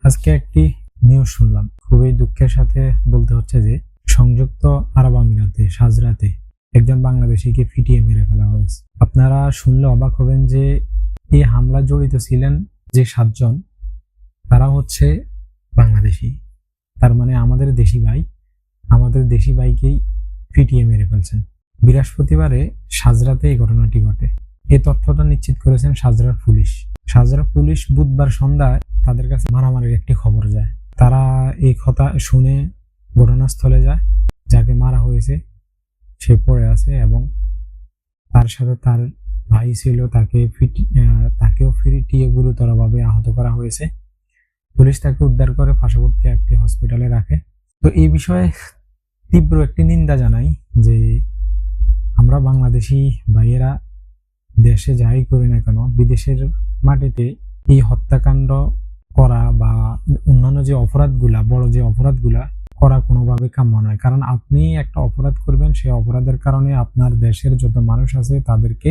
আজকে একটি নিউজ শুনলাম, খুবই দুঃখের সাথে বলতে হচ্ছে যে সংযুক্ত আরব আমিরাতে সাজরাতে একজন বাংলাদেশিকে পিটিয়ে মেরে ফেলা হয়েছে। আপনারা শুনলে অবাক হবেন যে এই হামলা জড়িত ছিলেন যে 7 জন, তারা হচ্ছে বাংলাদেশি। তার মানে আমাদের দেশি ভাইকেই পিটিয়ে মেরে ফেলছেন। বৃহস্পতিবারে সাজরাতে এই ঘটনাটি ঘটে। এই তথ্যটা নিশ্চিত করেছেন সাজরা পুলিশ বুধবার সন্ধ্যায় তাদের কাছে মারামারির একটি খবর যায়। তারা এই কথা শুনে ঘটনাস্থলে যায়। যাকে মারা হয়েছে সে পড়ে আছে এবং তার সাথে তার ভাই ছিল, তাকেও ফিরিয়ে গুরুতরভাবে আহত করা হয়েছে। পুলিশ তাকে উদ্ধার করে পার্শ্ববর্তী একটি হসপিটালে রাখে। তো এই বিষয়ে তীব্র একটি নিন্দা জানাই যে আমরা বাংলাদেশি ভাইয়েরা দেশে যাই করি না কেন, বিদেশের মাটিতে এই হত্যাকাণ্ড করা বা অন্যান্য যে অপরাধগুলা, বড় যে অপরাধগুলা করা কোনোভাবে কাম্য নয়। কারণ আপনি একটা অপরাধ করবেন, সেই অপরাধের কারণে আপনার দেশের যত মানুষ আছে তাদেরকে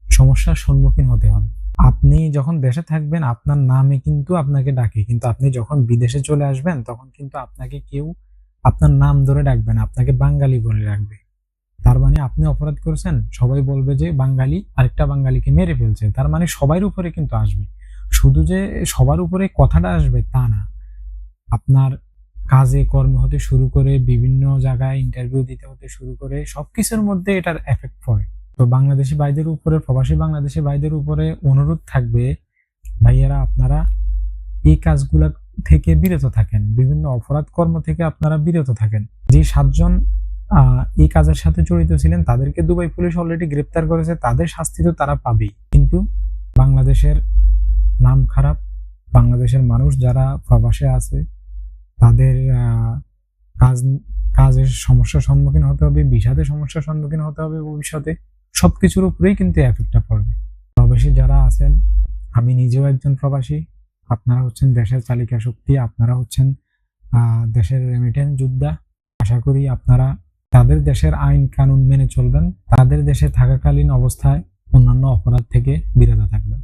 সমস্যার সম্মুখীন হতে হবে। আপনি যখন দেশে থাকবেন আপনার নামে কিন্তু আপনাকে ডাকে, কিন্তু আপনি যখন বিদেশে চলে আসবেন তখন কিন্তু আপনাকে কেউ আপনার নাম ধরে ডাকবে না, আপনাকে বাঙালি বলে ডাকবে। তার মানে আপনি অপরাধ করেছেন, সবাই বলবে যে বাঙালি আরেকটা বাঙালিকে মেরে ফেলছে। তার মানে সবার উপরে কিন্তু আসবে। শুধু যে সবার উপরে কথাটা আসবে তা না, আপনার কাজে কর্মে হতে শুরু করে বিভিন্ন জায়গায় ইন্টারভিউ দিতে হতে শুরু করে সবকিছুর মধ্যে এটার এফেক্ট পড়ে। তো বাংলাদেশি ভাইদের উপরে, প্রবাসী বাংলাদেশি ভাইদের উপরে অনুরোধ থাকবে, ভাইয়েরা আপনারা এই কাজগুলা থেকে বিরত থাকেন, বিভিন্ন অপরাধ কর্ম থেকে আপনারা বিরত থাকেন। যে 7 জন এই কাজের সাথে জড়িত ছিলেন তাদেরকে দুবাই পুলিশ অলরেডি গ্রেপ্তার করেছে, তাদের শাস্তি তো তারা পাবেই। কিন্তু বাংলাদেশের নাম খারাপ, বাংলাদেশের মানুষ যারা প্রবাসে আছে তাদের কাজ কাজের সমস্যার সম্মুখীন হতে হবে, বিষাদের সমস্যার সম্মুখীন হতে হবে ভবিষ্যতে। সবকিছুর উপরেই কিন্তু এফেক্টটা পড়বে। প্রবাসী যারা আছেন, আমি নিজেও একজন প্রবাসী, আপনারা হচ্ছেন দেশের চালিকা শক্তি, আপনারা হচ্ছেন দেশের রেমিটেন্স যোদ্ধা। আশা করি আপনারা তাদের দেশের আইন কানুন মেনে চলবেন, তাদের দেশে থাকাকালীন অবস্থায় অন্যান্য অপরাধ থেকে বিরত থাকবেন।